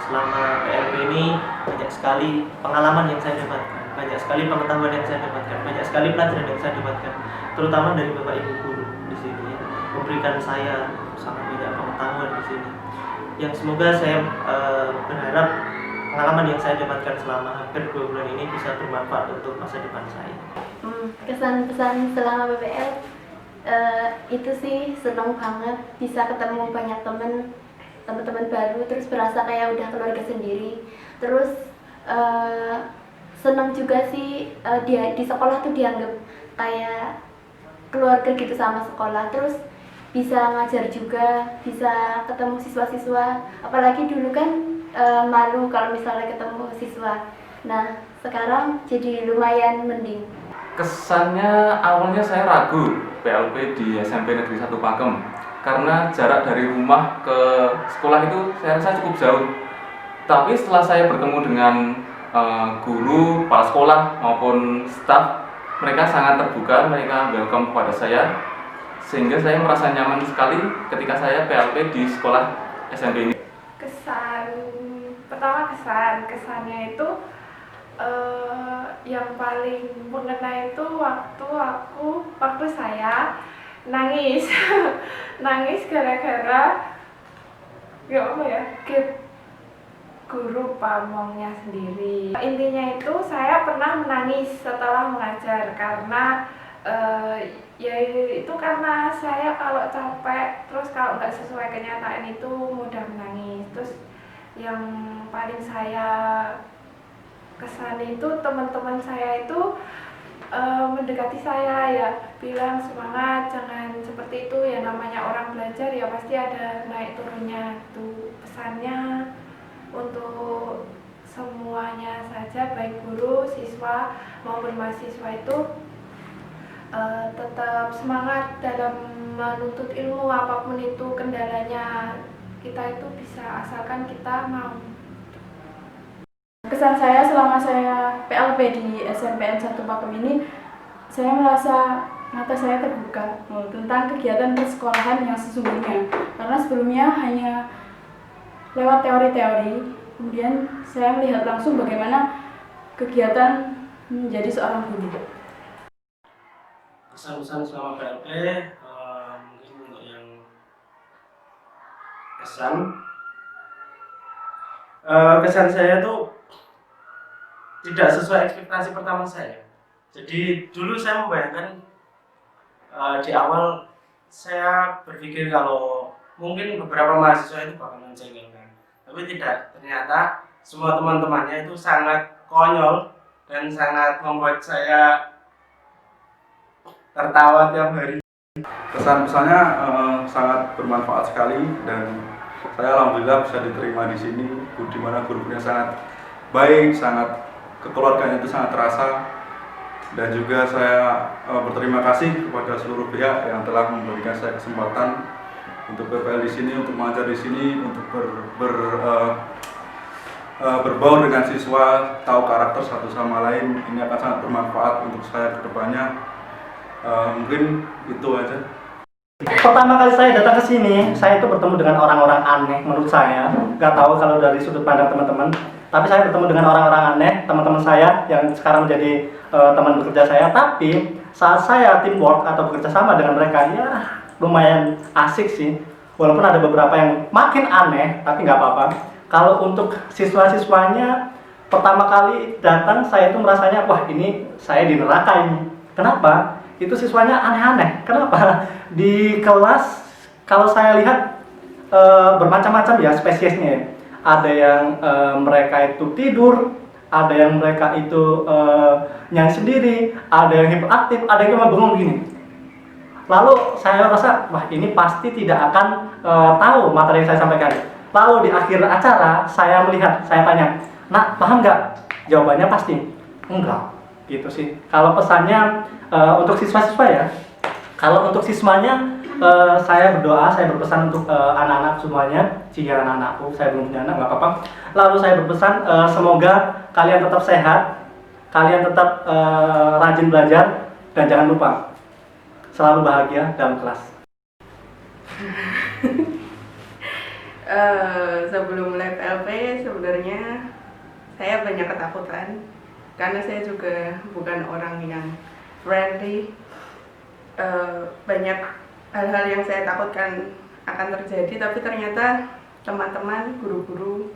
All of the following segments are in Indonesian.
selama PLP ini banyak sekali pengalaman yang saya dapatkan, banyak sekali pengetahuan yang saya dapatkan, banyak sekali pelajaran yang saya dapatkan, terutama dari Bapak Ibu guru di sini ya, memberikan saya sangat banyak pengetahuan di sini. Yang semoga saya berharap pengalaman yang saya dapatkan selama hampir 2 bulan ini bisa bermanfaat untuk masa depan saya. Kesan pesan selama BPL itu sih senang banget bisa ketemu banyak teman-teman baru, terus berasa kayak udah keluarga sendiri. Terus senang juga sih dia di sekolah tuh dianggap kayak keluarga gitu sama sekolah. Terus bisa ngajar juga, bisa ketemu siswa-siswa. Apalagi dulu kan malu kalau misalnya ketemu siswa. Nah, sekarang jadi lumayan mending. Kesannya awalnya saya ragu PLP di SMP Negeri 1 Pakem karena jarak dari rumah ke sekolah itu saya rasa cukup jauh. Tapi setelah saya bertemu dengan guru, kepala sekolah maupun staf, mereka sangat terbuka, mereka welcome kepada saya, sehingga saya merasa nyaman sekali ketika saya PLP di sekolah SMP ini. Kesannya itu yang paling mengena itu waktu saya nangis nangis gara-gara guru pamongnya sendiri. Intinya itu saya pernah menangis setelah mengajar karena ya itu karena saya kalau capek terus kalau nggak sesuai kenyataan itu mudah menangis. Terus yang paling saya kesan itu teman-teman saya itu mendekati saya, ya bilang semangat, jangan seperti itu, ya namanya orang belajar ya pasti ada naik turunnya. Itu pesannya untuk semuanya saja, baik guru, siswa maupun mahasiswa itu tetap semangat dalam menuntut ilmu, apapun itu kendalanya, kita itu bisa asalkan kita mau. Kesan saya selama saya PLP di SMPN 1 Pakem ini, saya merasa mata saya terbuka tentang kegiatan persekolahan yang sesungguhnya. Karena sebelumnya hanya lewat teori-teori, kemudian saya melihat langsung bagaimana kegiatan menjadi seorang guru. Kesan-kesan selama PLP mungkin untuk yang kesan saya tuh tidak sesuai ekspektasi pertama saya. Jadi dulu saya membayangkan di awal saya berpikir kalau mungkin beberapa mahasiswa itu bakal menjengkelkan, tapi tidak. Ternyata semua teman-temannya itu sangat konyol dan sangat membuat saya tertawa tiap hari. Kesan-kesannya sangat bermanfaat sekali dan saya alhamdulillah bisa diterima di sini, di mana guru-gurunya sangat baik, sangat kekeluargaan itu sangat terasa, dan juga saya berterima kasih kepada seluruh pihak yang telah memberikan saya kesempatan untuk PPL di sini, untuk mengajar di sini, untuk berbaur dengan siswa, tahu karakter satu sama lain. Ini akan sangat bermanfaat untuk saya ke depannya. Mungkin itu aja. Pertama kali saya datang ke sini, saya itu bertemu dengan orang-orang aneh menurut saya. Gak tahu kalau dari sudut pandang teman-teman, tapi saya bertemu dengan orang-orang aneh, teman-teman saya yang sekarang menjadi teman bekerja saya. Tapi saat saya teamwork atau bekerja sama dengan mereka, ya lumayan asik sih. Walaupun ada beberapa yang makin aneh, tapi nggak apa-apa. Kalau untuk siswa-siswanya, pertama kali datang saya itu merasanya, wah ini saya di neraka ini. Kenapa? Itu siswanya aneh-aneh. Kenapa? Di kelas kalau saya lihat bermacam-macam ya spesiesnya. Ada yang mereka itu tidur, ada yang mereka itu nyanyi sendiri, ada yang hiperaktif, ada yang cuma bengong gini. Lalu saya rasa, wah ini pasti tidak akan tahu materi yang saya sampaikan. Lalu di akhir acara saya melihat, saya tanya, nak paham nggak? Jawabannya pasti enggak. Gitu sih. Kalau pesannya untuk siswa-siswa ya, kalau untuk siswanya saya berdoa, saya berpesan untuk anak-anak semuanya. Jika anak-anakku, saya belum punya anak, nggak apa-apa. Lalu saya berpesan semoga kalian tetap sehat, kalian tetap rajin belajar, dan jangan lupa selalu bahagia dalam kelas. Sebelum mulai PLP sebenarnya saya banyak ketakutan karena saya juga bukan orang yang friendly. Banyak hal-hal yang saya takutkan akan terjadi, tapi ternyata teman-teman, guru-guru,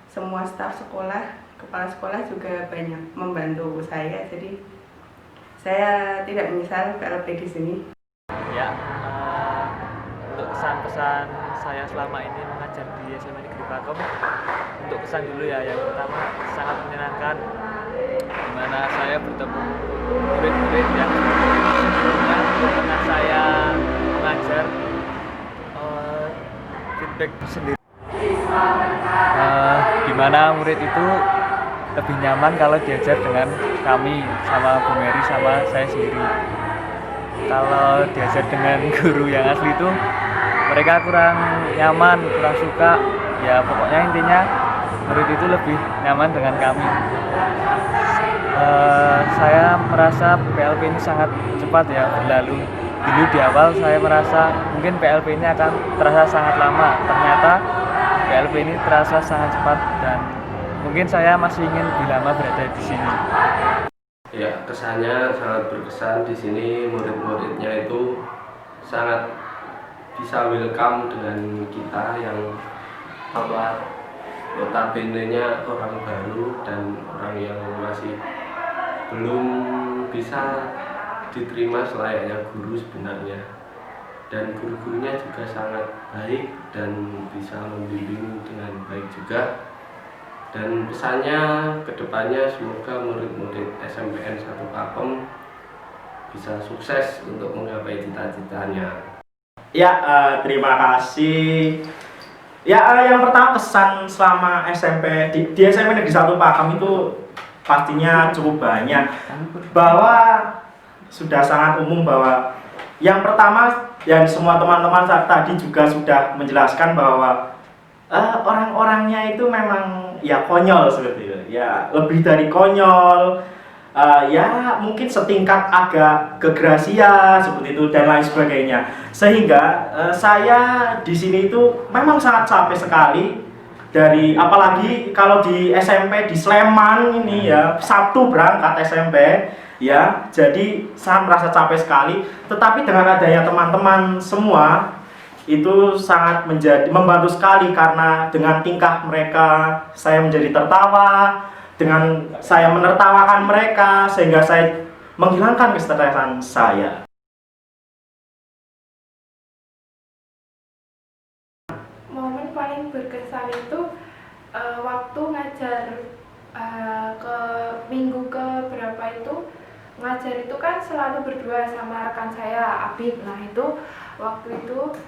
semua staf sekolah, kepala sekolah juga banyak membantu saya. Jadi saya tidak menyesal PLP di sini. Ya, untuk kesan-pesan saya selama ini mengajar di SMA Negeri Pakem, untuk kesan dulu ya, yang pertama sangat menyenangkan, di mana saya bertemu murid-murid yang sebelumnya pernah saya mengajar. Feedback sendiri, di mana murid itu lebih nyaman kalau diajar dengan kami, sama Bu Mary, sama saya sendiri. Kalau diajar dengan guru yang asli itu mereka kurang nyaman, kurang suka. Ya pokoknya intinya murid itu lebih nyaman dengan kami. Saya merasa PLP ini sangat cepat ya berlalu. Dulu di awal saya merasa mungkin PLP ini akan terasa sangat lama. Ternyata PLP ini terasa sangat cepat dan mungkin saya masih ingin lebih lama berada di sini. Ya, kesannya sangat berkesan. Di sini murid-muridnya itu sangat bisa welcome dengan kita yang notabene-nya orang baru dan orang yang masih belum bisa diterima selayaknya guru sebenarnya. Dan guru-gurunya juga sangat baik dan bisa membimbing dengan baik juga. Dan pesannya kedepannya semoga murid-murid SMPN 1 Pakem bisa sukses untuk menggapai cita-citanya. Ya, terima kasih. Ya, yang pertama kesan selama SMP di SMP Negeri 1 Pakem itu pastinya cukup banyak. Bahwa sudah sangat umum bahwa yang pertama yang semua teman-teman tadi juga sudah menjelaskan bahwa orang-orangnya itu memang ya konyol seperti itu. Ya, lebih dari konyol. Ya mungkin setingkat agak kegrasia seperti itu dan lain sebagainya, sehingga saya di sini itu memang sangat capek sekali dari apalagi kalau di SMP di Sleman ini ya, Sabtu berangkat SMP ya, jadi saya merasa capek sekali. Tetapi dengan adanya teman-teman semua itu sangat membantu sekali karena dengan tingkah mereka saya menjadi tertawa. Dengan saya menertawakan mereka sehingga saya menghilangkan kestresen saya. Momen paling berkesan itu waktu ngajar ke minggu ke berapa itu, ngajar itu kan selalu berdua sama rekan saya Abid. Nah itu waktu itu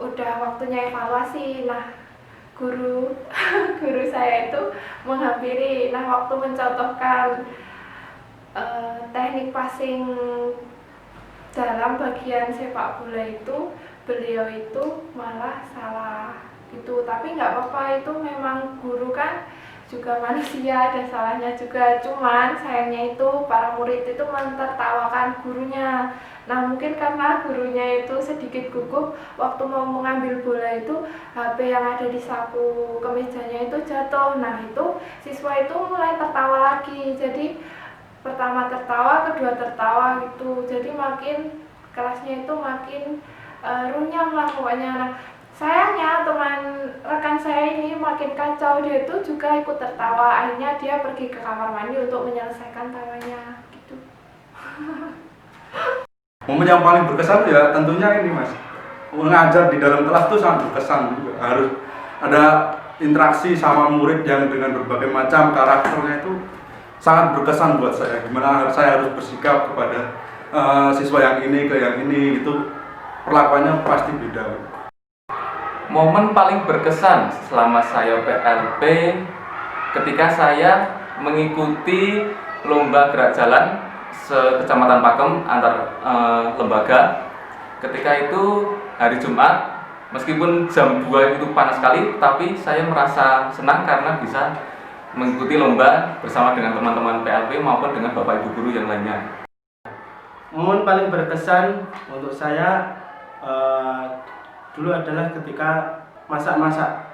udah waktunya evaluasi. Nah guru saya itu menghampiri. Nah waktu mencontohkan teknik passing dalam bagian sepak bola itu, beliau itu malah salah gitu. Tapi nggak apa-apa, itu memang guru kan juga manusia, ada salahnya juga. Cuman sayangnya itu para murid itu mentertawakan gurunya. Nah mungkin karena gurunya itu sedikit gugup, waktu mau mengambil bola itu HP yang ada di saku kemejanya itu jatuh. Nah itu siswa itu mulai tertawa lagi. Jadi pertama tertawa, kedua tertawa gitu. Jadi makin kelasnya itu makin runyam lah pokoknya. Nah sayangnya teman rekan saya ini makin kacau, dia itu juga ikut tertawa. Akhirnya dia pergi ke kamar mandi untuk menyelesaikan tawanya gitu. Momen yang paling berkesan ya tentunya ini Mas, mengajar di dalam kelas itu sangat berkesan juga. Harus ada interaksi sama murid yang dengan berbagai macam karakternya, itu sangat berkesan buat saya. Gimana saya harus bersikap kepada siswa yang ini ke yang ini, itu perlakuannya pasti beda. Momen paling berkesan selama saya PLP ketika saya mengikuti lomba gerak jalan se-Kecamatan Pakem antar lembaga. Ketika itu hari Jumat, meskipun jam 2 itu panas sekali, tapi saya merasa senang karena bisa mengikuti lomba bersama dengan teman-teman PLP maupun dengan Bapak Ibu guru yang lainnya. Momen paling berkesan untuk saya dulu adalah ketika masak-masak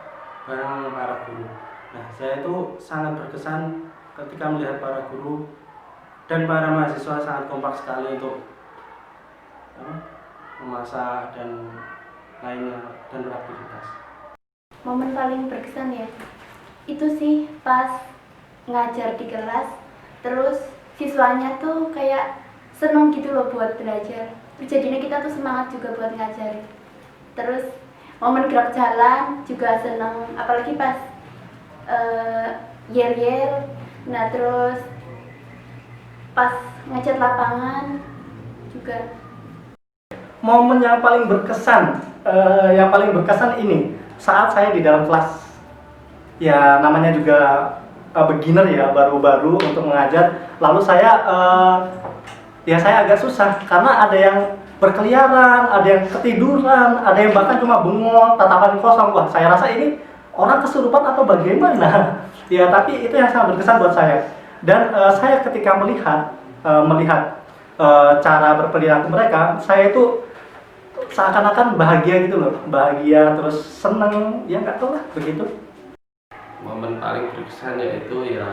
bareng para guru. Nah, saya itu sangat berkesan ketika melihat para guru dan para mahasiswa sangat kompak sekali untuk memasak dan lainnya dan beraktivitas. Momen paling berkesan ya, itu sih pas ngajar di kelas, terus siswanya tuh kayak seneng gitu loh buat belajar. Jadinya kita tuh semangat juga buat ngajar. Terus momen gerak jalan juga seneng, apalagi pas yel-yel. Nah terus pas ngecat lapangan juga. Momen yang paling berkesan, ini saat saya di dalam kelas. Ya namanya juga beginner ya, baru-baru untuk mengajar. Lalu saya agak susah karena ada yang berkeliaran, ada yang ketiduran, ada yang bahkan cuma bengong, tatapan kosong. Wah, saya rasa ini orang kesurupan atau bagaimana? Ya, tapi itu yang sangat berkesan buat saya. Dan saya ketika melihat cara berperilaku mereka, saya itu seakan-akan bahagia gitu loh, bahagia terus seneng, ya nggak tahu lah begitu. Momen paling berkesan yaitu ya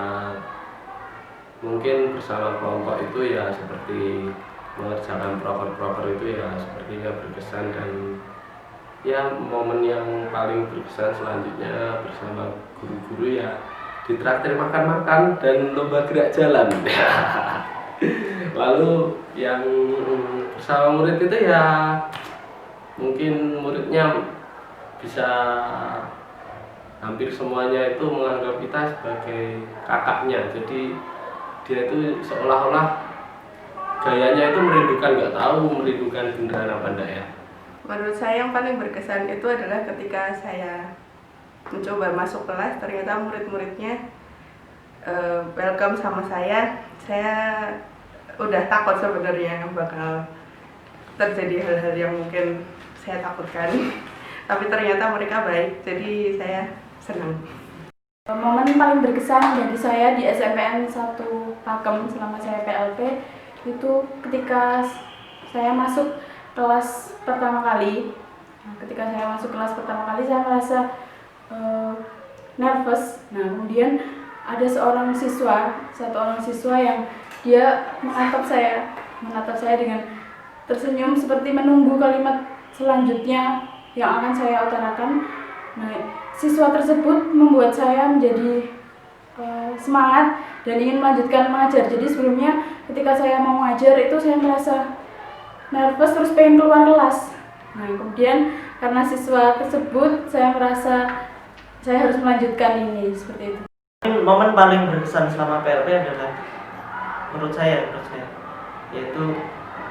mungkin bersama kelompok itu ya seperti mengerjakan proker-proker itu ya sepertinya berkesan. Dan ya momen yang paling berkesan selanjutnya bersama guru-guru ya ditraktir makan-makan dan lomba gerak jalan. Lalu yang bersama murid itu ya mungkin muridnya bisa hampir semuanya itu menganggap kita sebagai kakaknya. Jadi dia itu seolah-olah gayanya itu merindukan, nggak tahu merindukan beneran apa enggak ya. Menurut saya yang paling berkesan itu adalah ketika saya mencoba masuk kelas, ternyata murid-muridnya welcome sama saya. Saya udah takut sebenarnya bakal terjadi hal-hal yang mungkin saya takutkan, tapi ternyata mereka baik, jadi saya senang. Momen paling berkesan bagi saya di SMPN 1 Pakem selama saya PLP itu ketika saya masuk kelas pertama kali. Ketika saya masuk kelas pertama kali saya merasa nervous. Nah kemudian ada satu orang siswa yang dia menatap saya dengan tersenyum seperti menunggu kalimat selanjutnya yang akan saya utarakan. Nah, siswa tersebut membuat saya menjadi semangat dan ingin melanjutkan mengajar. Jadi sebelumnya ketika saya mau mengajar itu saya merasa nervous terus pengen keluar kelas. Nah, kemudian karena siswa tersebut saya merasa saya harus melanjutkan ini seperti itu. Momen paling berkesan selama PLP adalah menurut saya yaitu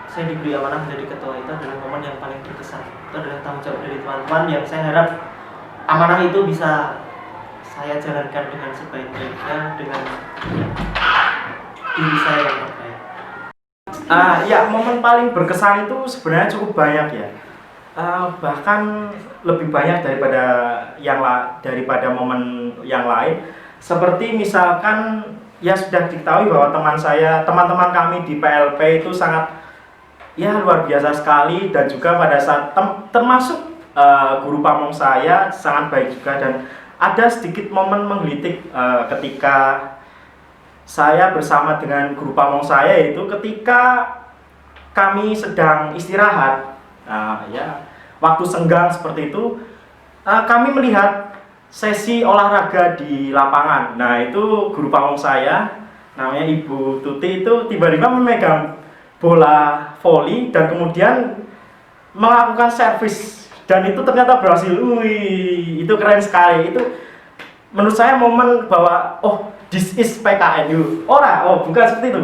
saya diberi amanah menjadi ketua. Itu adalah momen yang paling berkesan. Itu adalah tanggung jawab dari teman-teman yang saya harap amanah itu bisa saya jalankan dengan sebaik-baiknya dengan diri saya yang terbaik. Ya, momen paling berkesan itu sebenarnya cukup banyak ya. Bahkan lebih banyak daripada momen yang lain. Seperti misalkan ya sudah diketahui bahwa teman-teman kami di PLP itu sangat ya luar biasa sekali, dan juga pada saat termasuk guru pamong saya sangat baik juga. Dan ada sedikit momen menggelitik ketika saya bersama dengan guru pamong saya, yaitu ketika kami sedang istirahat, waktu senggang seperti itu, kami melihat sesi olahraga di lapangan. Nah itu guru pamong saya namanya Ibu Tuti itu tiba-tiba memegang bola voli dan kemudian melakukan servis, dan itu ternyata berhasil. Wih, itu keren sekali. Itu menurut saya momen bahwa this is PKN. Bukan seperti itu.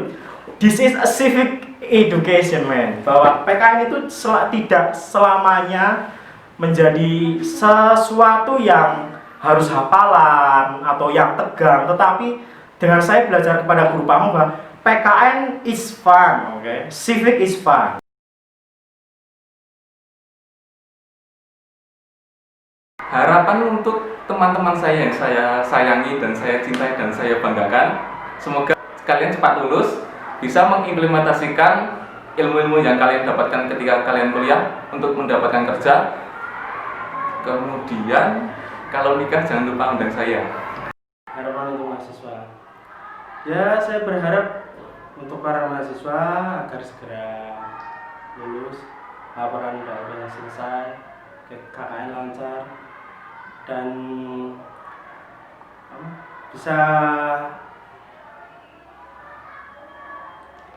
This is a civic education, man. Bahwa PKN itu tidak selamanya menjadi sesuatu yang harus hafalan atau yang tegang, tetapi dengan saya belajar kepada guru pamong bahwa PKN is fun, civic is fun. Harapan untuk teman-teman saya yang saya sayangi dan saya cintai dan saya banggakan, semoga kalian cepat lulus, bisa mengimplementasikan ilmu-ilmu yang kalian dapatkan ketika kalian kuliah untuk mendapatkan kerja, Kemudian kalau nikah jangan lupa undang saya. Harapan untuk mahasiswa, ya saya berharap untuk para mahasiswa agar segera lulus, laporan PLP-nya selesai, KKN lancar, dan bisa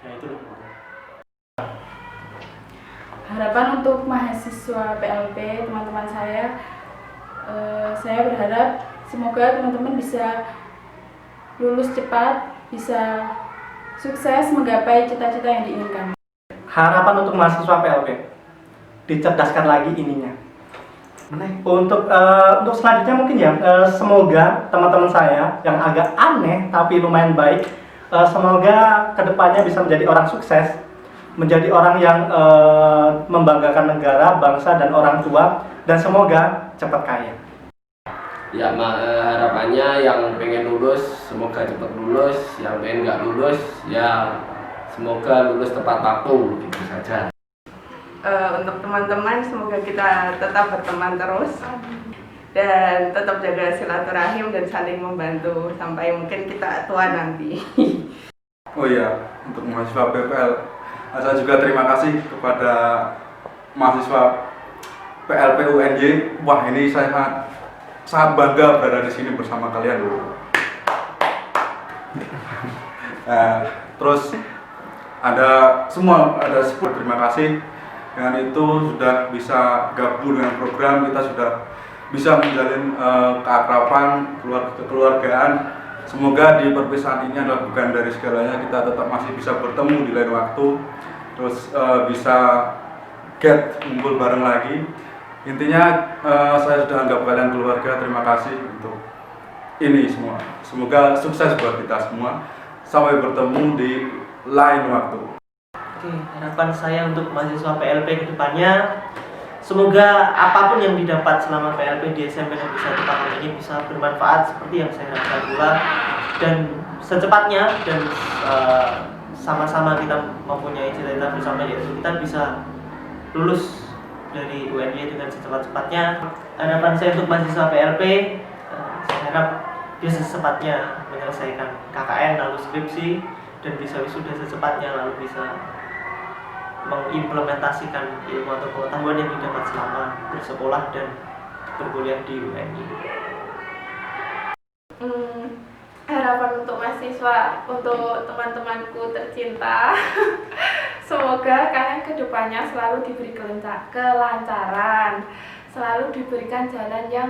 ya itu loh. Harapan untuk mahasiswa PLP teman-teman saya berharap semoga teman-teman bisa lulus cepat, bisa sukses menggapai cita-cita yang diinginkan. Harapan untuk mahasiswa PLP, dicerdaskan lagi ininya. Untuk selanjutnya mungkin ya, semoga teman-teman saya yang agak aneh tapi lumayan baik, semoga kedepannya bisa menjadi orang sukses, menjadi orang yang membanggakan negara, bangsa, dan orang tua, dan semoga cepat kaya. Ya, harapannya yang pengen lulus semoga cepat lulus, yang pengen nggak lulus ya semoga lulus tepat waktu, gitu saja. Untuk teman-teman semoga kita tetap berteman terus dan tetap jaga silaturahim dan saling membantu sampai mungkin kita tua nanti. Oh iya, untuk mahasiswa PPL, saya juga terima kasih kepada mahasiswa PLP UNY. Wah, ini saya sangat bangga berada di sini bersama kalian. Terus ada sebuah terima kasih. Dengan itu sudah bisa gabung dengan program, kita sudah bisa menjalin keakraban, kekeluargaan. Semoga di perpisahan ini adalah bukan dari segalanya, kita tetap masih bisa bertemu di lain waktu, terus bisa ngumpul bareng lagi. Intinya saya sudah anggap kalian keluarga. Terima kasih untuk ini semua. Semoga sukses buat kita semua. Sampai bertemu di lain waktu. Oke, harapan saya untuk mahasiswa PLP kedepannya, semoga apapun yang didapat selama PLP di SMP Negeri 1 Pakem ini bisa bermanfaat seperti yang saya harapkan pula, dan secepatnya dan sama-sama kita mempunyai cita-cita bersama, yaitu kita bisa lulus dari UNY dengan secepat-cepatnya. Harapan saya untuk mahasiswa PLP, saya harap bisa secepatnya menyelesaikan KKN lalu skripsi dan bisa wisuda secepatnya, lalu bisa mengimplementasikan ilmu atau pengetahuan yang didapat selama bersekolah dan berkuliah di UNY. Harapan untuk mahasiswa, untuk teman-temanku tercinta, semoga kalian kedepannya selalu diberi kelancaran, selalu diberikan jalan yang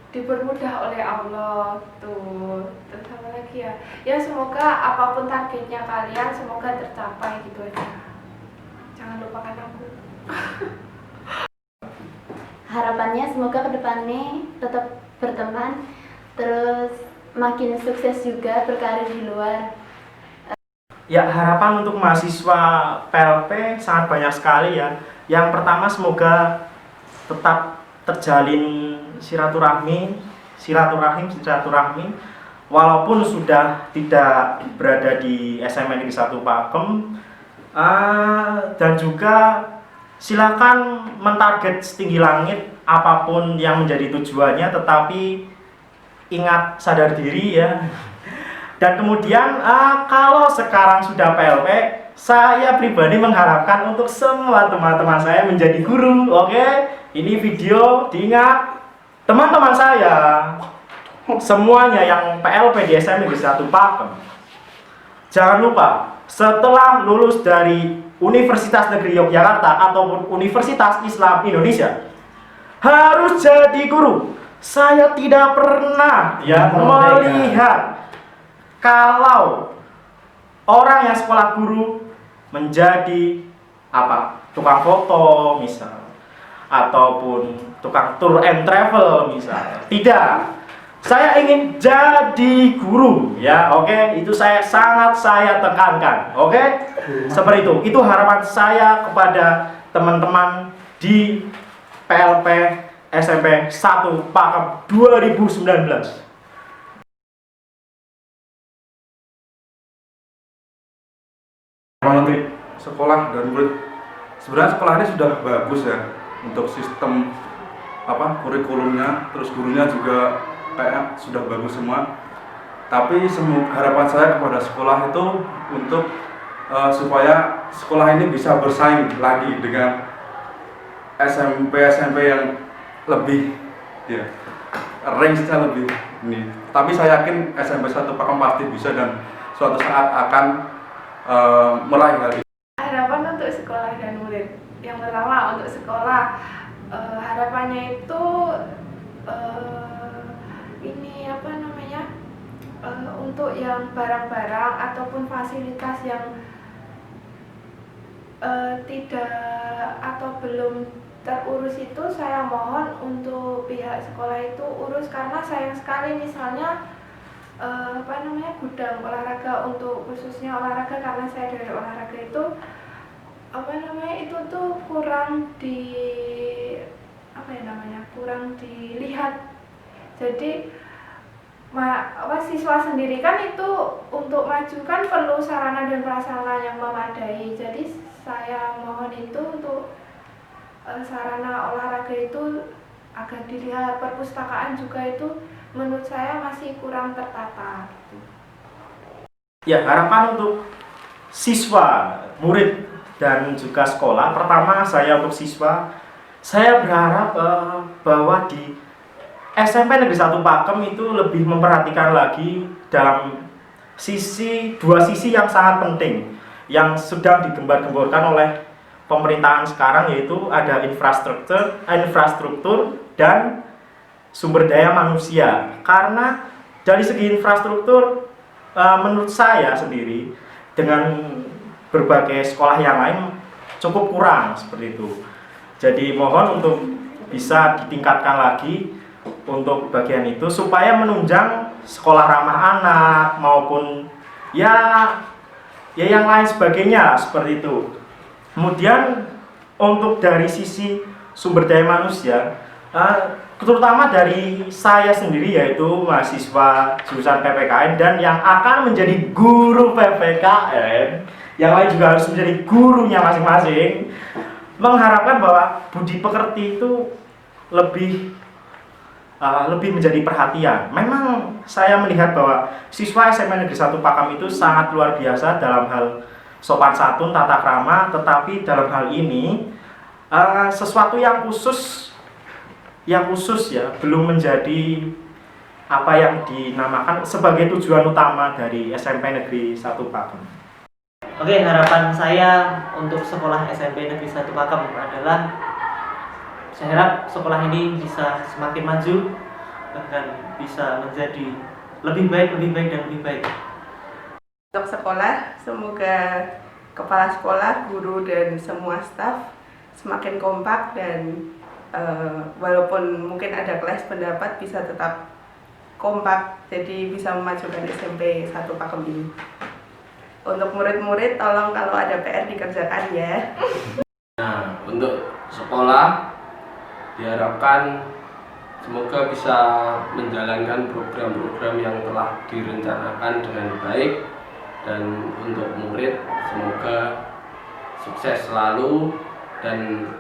dipermudah oleh Allah. Terus apa lagi ya? Ya semoga apapun targetnya kalian semoga tercapai, gitu aja. Jangan lupakan aku. Harapannya semoga kedepannya tetap berteman, terus makin sukses juga berkarir di luar. Ya, harapan untuk mahasiswa PLP sangat banyak sekali ya. Yang pertama, semoga tetap terjalin silaturahmi, walaupun sudah tidak berada di SMA Negeri 1 Pakem, dan juga silakan mentarget setinggi langit apapun yang menjadi tujuannya, tetapi ingat sadar diri ya. Dan kemudian kalau sekarang sudah PLP, saya pribadi mengharapkan untuk semua teman-teman saya menjadi guru. Oke, ini video diingat teman-teman saya semuanya yang PLP di SMA Negeri 1 Pakem. Jangan lupa setelah lulus dari Universitas Negeri Yogyakarta ataupun Universitas Islam Indonesia harus jadi guru. Saya tidak pernah melihat kalau orang yang sekolah guru menjadi tukang foto misal, ataupun tukang tour and travel misal. Tidak, saya ingin jadi guru ya. Oke, itu sangat saya tekankan. Oke, seperti itu harapan saya kepada teman-teman di PLP SMP 1 Pakem 2019. Untuk sekolah dan murid, sebenarnya sekolah ini sudah bagus ya untuk sistem kurikulumnya, terus gurunya juga kayak sudah bagus semua. Tapi harapan saya kepada sekolah itu untuk supaya sekolah ini bisa bersaing lagi dengan SMP yang lebih ya range-nya lebih ini. Tapi saya yakin SMP 1 Pakem pasti bisa dan suatu saat akan meraih hal itu. Harapan untuk sekolah dan murid. Yang pertama untuk sekolah, harapannya itu untuk yang barang-barang ataupun fasilitas yang tidak atau belum terurus itu, saya mohon untuk pihak sekolah itu urus, karena sayang sekali misalnya gudang olahraga untuk khususnya olahraga, karena saya dari olahraga itu itu tuh kurang dilihat. Jadi siswa sendiri kan itu untuk maju kan perlu sarana dan prasarana yang memadai. Jadi saya mohon itu untuk sarana olahraga itu agar dilihat. Perpustakaan juga itu menurut saya masih kurang tertata. Ya, harapan untuk siswa, murid dan juga sekolah. Pertama, untuk siswa, saya berharap bahwa di SMP Negeri 1 Pakem itu lebih memperhatikan lagi dalam dua sisi yang sangat penting yang sedang digembar-gemborkan oleh pemerintahan sekarang, yaitu ada infrastruktur dan sumber daya manusia. Karena dari segi infrastruktur, menurut saya sendiri dengan berbagai sekolah yang lain cukup kurang seperti itu. Jadi mohon untuk bisa ditingkatkan lagi untuk bagian itu supaya menunjang sekolah ramah anak maupun ya yang lain sebagainya seperti itu. Kemudian untuk dari sisi sumber daya manusia, terutama dari saya sendiri yaitu mahasiswa jurusan PPKN dan yang akan menjadi guru PPKN, yang lain juga harus menjadi gurunya masing-masing, mengharapkan bahwa budi pekerti itu lebih menjadi perhatian. Memang saya melihat bahwa siswa SMP Negeri 1 Pakem itu sangat luar biasa dalam hal sopan santun, tata krama, tetapi dalam hal ini sesuatu yang khusus ya belum menjadi apa yang dinamakan sebagai tujuan utama dari SMP Negeri 1 Pakem. Oke, harapan saya untuk sekolah SMP Negeri 1 Pakem adalah saya harap sekolah ini bisa semakin maju, bahkan bisa menjadi lebih baik dan lebih baik. Untuk sekolah, semoga kepala sekolah, guru, dan semua staf semakin kompak dan walaupun mungkin ada kelas pendapat bisa tetap kompak, jadi bisa memajukan SMP 1 Pakem ini. Untuk murid-murid, tolong kalau ada PR dikerjakan ya. Nah, untuk sekolah diharapkan semoga bisa menjalankan program-program yang telah direncanakan dengan baik, dan untuk murid semoga sukses selalu dan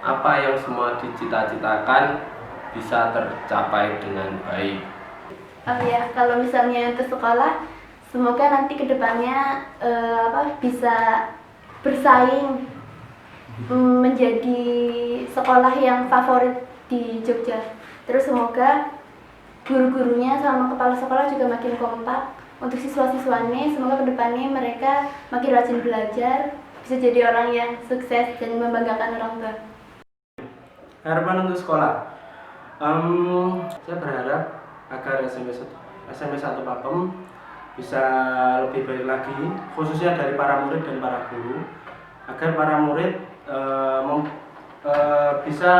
apa yang semua dicita-citakan bisa tercapai dengan baik. Kalau misalnya untuk sekolah, semoga nanti kedepannya bisa bersaing menjadi sekolah yang favorit di Jogja. Terus semoga guru-gurunya sama kepala sekolah juga makin kompak. Untuk siswa-siswanya, semoga kedepannya mereka makin rajin belajar, bisa jadi orang yang sukses dan membanggakan orang tua. Harapan untuk sekolah, saya berharap agar SMP 1 Pakem bisa lebih baik lagi, khususnya dari para murid dan para guru, agar para murid bisa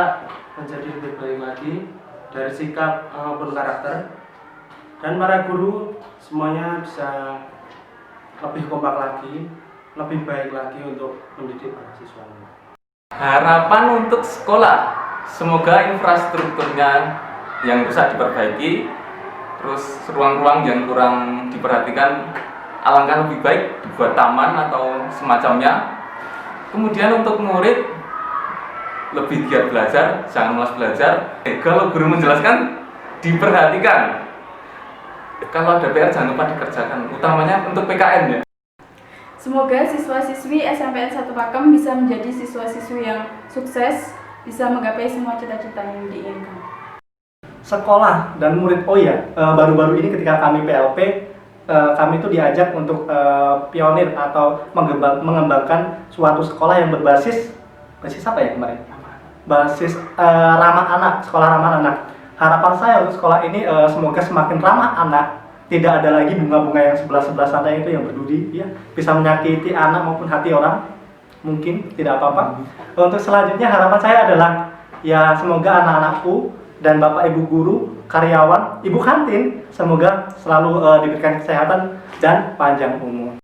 menjadi lebih baik lagi dari sikap maupun karakter, dan para guru semuanya bisa lebih kompak lagi, lebih baik lagi untuk mendidik para siswanya. Harapan untuk sekolah, semoga infrastrukturnya yang bisa diperbaiki, terus ruang-ruang yang kurang diperhatikan alangkah lebih baik dibuat taman atau semacamnya. Kemudian untuk murid lebih giat belajar, jangan malas belajar. Kalau guru menjelaskan, diperhatikan. Kalau ada PR jangan lupa dikerjakan, utamanya untuk PKN ya. Semoga siswa-siswi SMPN 1 Pakem bisa menjadi siswa-siswi yang sukses, bisa menggapai semua cita-cita yang diinginkan. Sekolah dan murid, oh ya, baru-baru ini ketika kami PLP, kami itu diajak untuk pionir atau mengembangkan suatu sekolah yang basis apa ya kemarin? Basis ramah anak, sekolah ramah anak. Harapan saya untuk sekolah ini semoga semakin ramah anak, tidak ada lagi bunga-bunga yang sebelah-sebelah sana itu yang berduri, ya, bisa menyakiti anak maupun hati orang, mungkin tidak apa-apa. Untuk selanjutnya harapan saya adalah ya semoga anak-anakku dan bapak ibu guru, karyawan, ibu kantin, semoga selalu diberikan kesehatan dan panjang umur.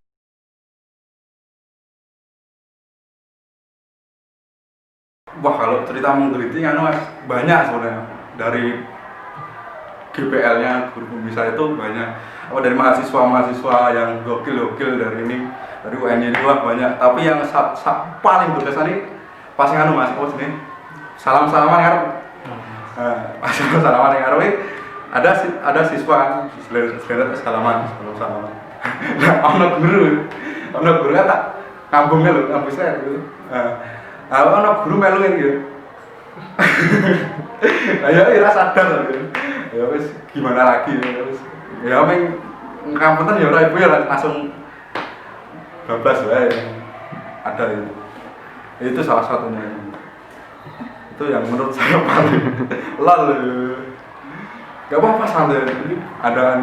Wah, kalau cerita menggeliti kan Mas banyak sebenarnya. Dari GPL-nya guru pembisa itu banyak. Dari mahasiswa yang gokil dari ini, dari UNY juga banyak. Tapi yang paling berkesan ini pas nganu Mas, apa sini? Salam-salaman karo. Pas salaman karo ada siswa sebenarnya salaman. Nah, ono guru kan tak ngambungnya lho, ngambung saya gitu. Ono guru meluin gitu. Ya sadar lah gitu. Ya wis gimana lagi ya wis. Ya meng kampunten ya ora ibu ya langsung bablas wae. Ada itu. Itu salah satunya. Itu yang menurut saya paling lol. Gak apa-apa santai. Ada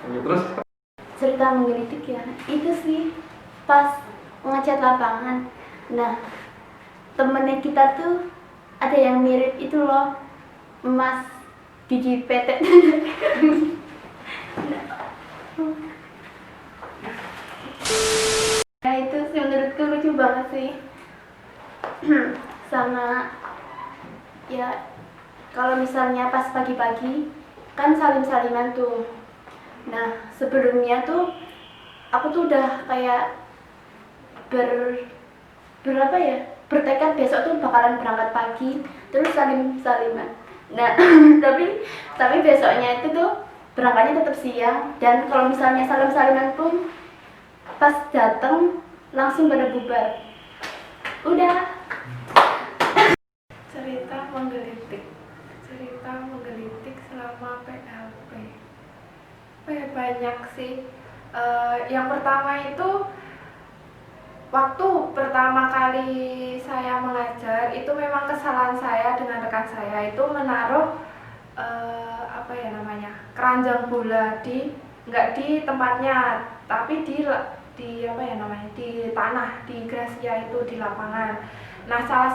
terus Cerita menggelitik ya, itu sih pas mengecat lapangan. Nah, temennya kita tuh ada yang mirip itu loh, Mas Didi Petet. Nah itu sih menurutku lucu banget sih. Sama ya kalau misalnya pas pagi-pagi kan salim-saliman tuh. Nah sebelumnya tuh aku tuh udah kayak berapa ya, bertekad besok tuh bakalan berangkat pagi terus salim-saliman. Nah tapi besoknya itu tuh berangkatnya tetap siang, dan kalau misalnya salim-saliman pun pas datang langsung pada bubar. Udah. Cerita menggelitik selama PLP. Banyak sih. Yang pertama itu waktu pertama kali saya mengajar itu memang kesalahan saya dengan rekan saya itu menaruh keranjang bola nggak di tempatnya, tapi di tanah, di grasia itu di lapangan. Nah salah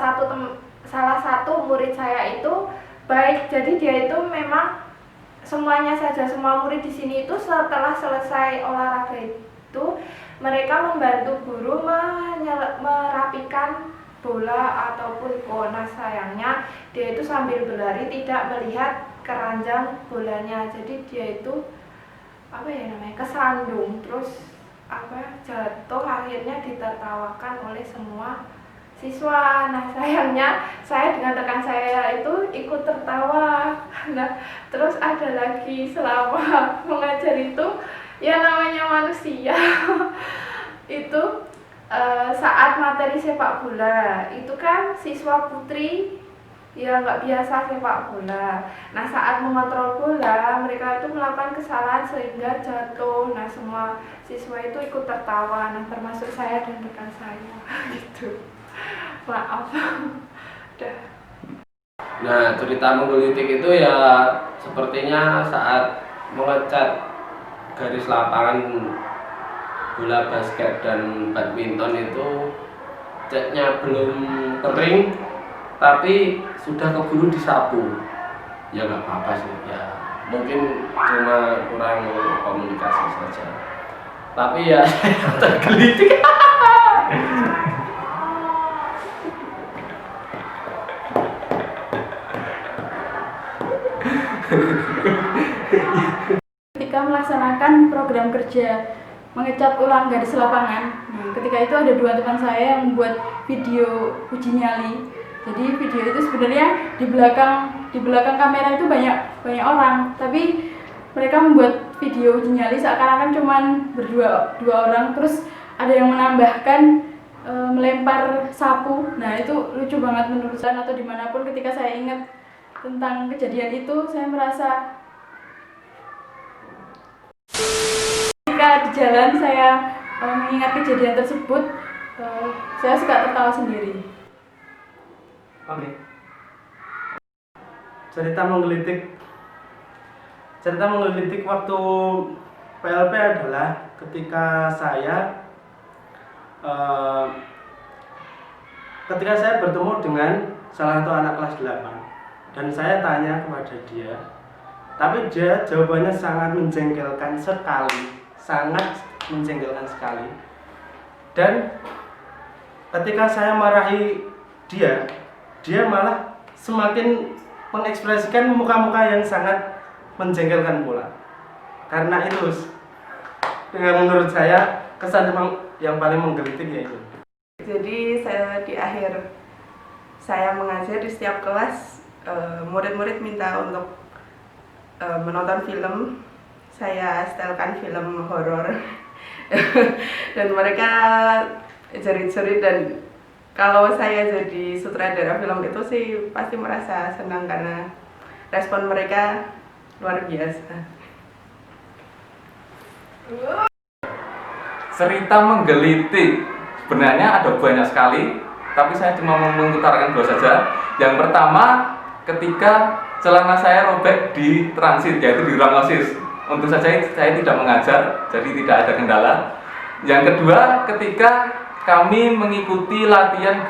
satu murid saya itu baik, jadi dia itu memang semuanya saja, semua murid di sini itu setelah selesai olahraga itu mereka membantu guru merapikan bola ataupun gol. Nah sayangnya dia itu sambil berlari tidak melihat keranjang bolanya, jadi dia itu kesandung, terus jatuh, akhirnya ditertawakan oleh semua siswa. Nah sayangnya saya dengan rekan saya itu ikut tertawa. Nah terus ada lagi selama mengajar itu ya namanya manusia itu saat materi sepak bola itu kan siswa putri ya nggak biasa sepak bola. Nah saat mengontrol bola mereka itu melakukan kesalahan sehingga jatuh. Nah semua siswa itu ikut tertawa, nah termasuk saya dan rekan saya gitu. Maaf. Udah. Nah, cerita menggelitik itu ya sepertinya saat mengecat garis lapangan bola basket dan badminton itu catnya belum kering tapi sudah keburu disapu. Ya nggak apa-apa sih, ya mungkin cuma kurang komunikasi saja, tapi ya tergelitik. Ketika melaksanakan program kerja mengecat ulang garis lapangan, ketika itu ada 2 teman saya yang membuat video uji nyali. Jadi video itu sebenarnya di belakang kamera itu banyak orang, tapi mereka membuat video uji nyali seakan-akan cuman dua orang, terus ada yang menambahkan melempar sapu. Nah itu lucu banget menurut saya, atau dimanapun ketika saya ingat tentang kejadian itu, saya merasa ketika di jalan saya mengingat kejadian tersebut, saya suka tertawa sendiri. Oke. Cerita menggelitik waktu PLP adalah ketika saya bertemu dengan salah satu anak kelas 8 dan saya tanya kepada dia, tapi dia jawabannya sangat menjengkelkan sekali, dan ketika saya marahi dia malah semakin mengekspresikan muka-muka yang sangat menjengkelkan pula. Karena itu, menurut saya kesan yang paling menggelitik yaitu. Jadi di akhir saya mengajar di setiap kelas, murid-murid minta untuk menonton film. Saya setelkan film horor dan mereka jerit-jerit, dan kalau saya jadi sutradara film itu sih pasti merasa senang karena respon mereka luar biasa. Cerita menggelitik sebenarnya ada banyak sekali, tapi saya cuma mengutarakan 2 saja. Yang pertama, ketika celana saya robek di transit, yaitu di ruang OSIS. Untuk saja saya tidak mengajar, jadi tidak ada kendala. Yang kedua, ketika kami mengikuti latihan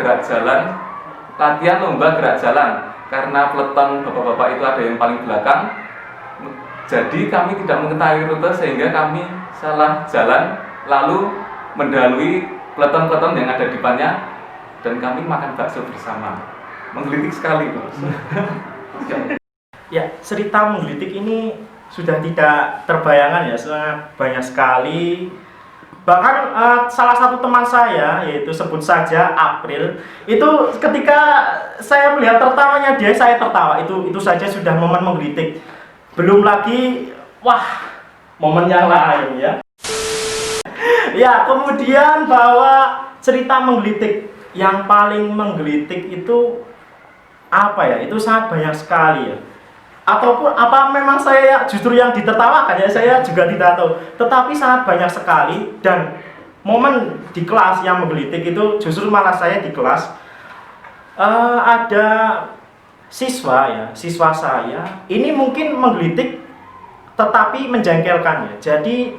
lomba gerak jalan, karena peleton bapak-bapak itu ada yang paling belakang, jadi kami tidak mengetahui rute sehingga kami salah jalan, lalu mendahului peleton-peleton yang ada di depannya, dan kami makan bakso bersama. Menggelitik sekali, Bos. Ya, cerita menggelitik ini sudah tidak terbayangkan ya, sangat banyak sekali. Bahkan salah satu teman saya, yaitu sebut saja April, itu ketika saya melihat tertawanya dia, saya tertawa. Itu saja sudah momen menggelitik. Belum lagi, momen yang lain ya. Ya, kemudian bahwa cerita menggelitik yang paling menggelitik itu apa ya? Itu sangat banyak sekali ya. Ataupun apa memang saya justru yang ditertawakan ya, saya juga tidak tahu. Tetapi sangat banyak sekali, dan momen di kelas yang menggelitik itu justru malah saya di kelas ada siswa saya ini mungkin menggelitik tetapi menjengkelkan ya. Jadi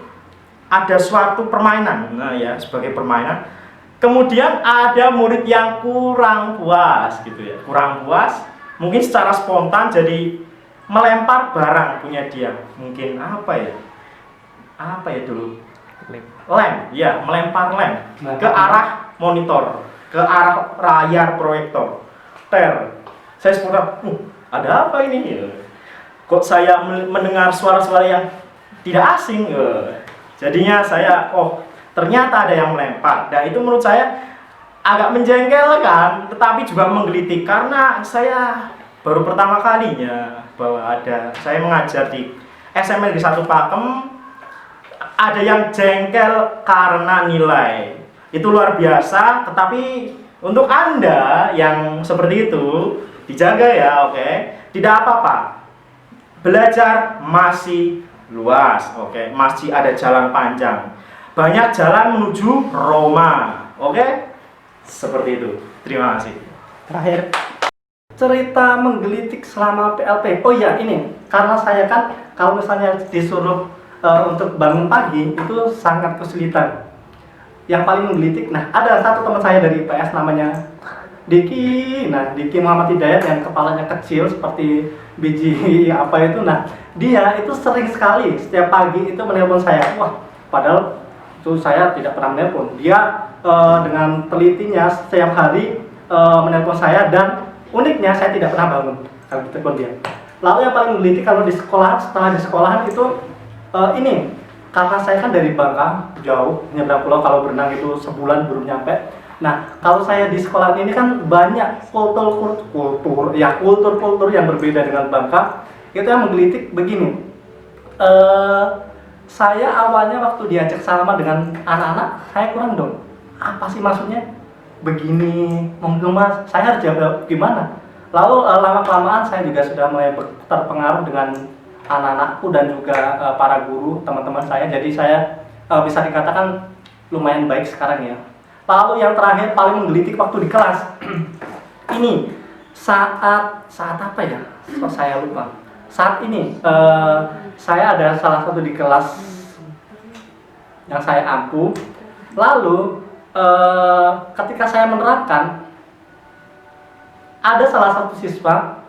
ada suatu permainan, sebagai permainan. Kemudian ada murid yang kurang puas gitu ya, mungkin secara spontan jadi melempar barang punya dia, mungkin apa ya dulu, melempar lem ke arah monitor, ke arah layar proyektor. Saya spontan, ada apa ini? Kok saya mendengar suara-suara yang tidak asing? Jadinya saya, ternyata ada yang melempar. Dan itu menurut saya agak menjengkelkan, tetapi juga menggelitik karena saya baru pertama kalinya bahwa saya mengajar di SMA Negeri 1 Pakem, ada yang jengkel karena nilai. Itu luar biasa, tetapi untuk Anda yang seperti itu dijaga ya, oke. Tidak apa-apa. Belajar masih luas, oke. Masih ada jalan panjang. Banyak jalan menuju Roma, oke. Seperti itu. Terima kasih. Terakhir, cerita menggelitik selama PLP. Oh iya, ini karena saya kan kalau misalnya disuruh untuk bangun pagi itu sangat kesulitan. Yang paling menggelitik, ada satu teman saya dari IPS namanya Diki. Diki Muhammad Hidayat yang kepalanya kecil seperti biji apa itu. Dia itu sering sekali setiap pagi itu menelpon saya. Padahal itu saya tidak pernah menelpon. Dia dengan telitinya setiap hari menelpon saya, dan uniknya saya tidak pernah bangun kalau ditelepon dia. Lalu yang paling menggelitik kalau di sekolah, setelah di sekolahan itu karena saya kan dari Bangka, jauh, nyebrang pulau, kalau berenang itu sebulan belum nyampe. Nah, kalau saya di sekolah ini kan banyak kultur yang berbeda dengan Bangka. Itu yang menggelitik begini. Saya awalnya waktu diajak salaman dengan anak-anak, saya kurang dong. Apa sih maksudnya? Begini, monggo mas, saya harus jawab gimana? Lalu lama-kelamaan saya juga sudah mulai terpengaruh dengan anak-anakku dan juga para guru, teman-teman saya. Jadi saya bisa dikatakan lumayan baik sekarang ya. Lalu yang terakhir paling menggelitik waktu di kelas. Ini saat apa ya? Saya lupa. Saat ini saya ada salah satu di kelas yang saya ampu. Lalu ketika saya menerangkan, ada salah satu siswa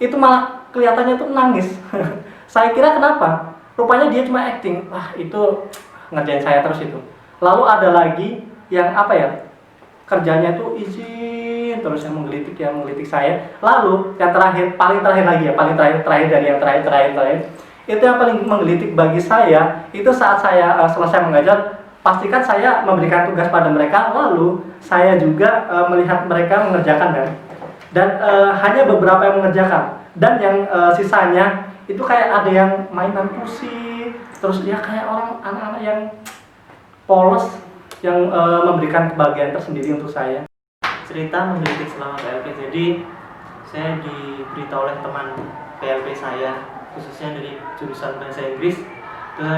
itu malah kelihatannya tuh nangis. Saya kira kenapa? Rupanya dia cuma acting. Wah, itu ngerjain saya terus itu. Lalu ada lagi yang apa ya? Kerjanya itu izin terus yang menggelitik saya. Lalu yang terakhir, paling terakhir lagi ya, paling terakhir dari yang terakhir. Itu yang paling menggelitik bagi saya, itu saat saya selesai mengajar, pastikan saya memberikan tugas pada mereka, lalu saya juga melihat mereka mengerjakan dan hanya beberapa yang mengerjakan, dan yang sisanya itu kayak ada yang mainan pusi, terus dia kayak orang anak-anak yang polos yang memberikan kebahagiaan tersendiri untuk saya. Cerita menggelitik selama PLP. Jadi saya diberitahu oleh teman PLP saya, khususnya dari jurusan bahasa Inggris,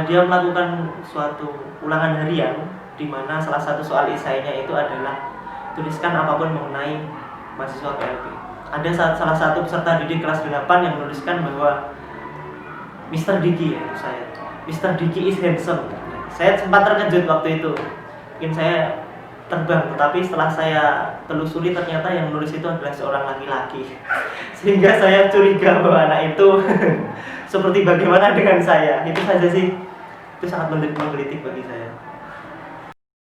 dia melakukan suatu ulangan harian di mana salah satu soal esainya itu adalah tuliskan apapun mengenai mahasiswa PLP. Ada salah satu peserta didik kelas 8 yang menuliskan bahwa Mr. Diki, yaitu saya, Mr. Diki is handsome. Saya sempat terkejut waktu itu, mungkin saya terbang, tetapi setelah saya telusuri ternyata yang menulis itu adalah seorang laki-laki. Sehingga saya curiga bahwa anak itu seperti bagaimana dengan saya. Itu saja sih, itu sangat menggelitik bagi saya.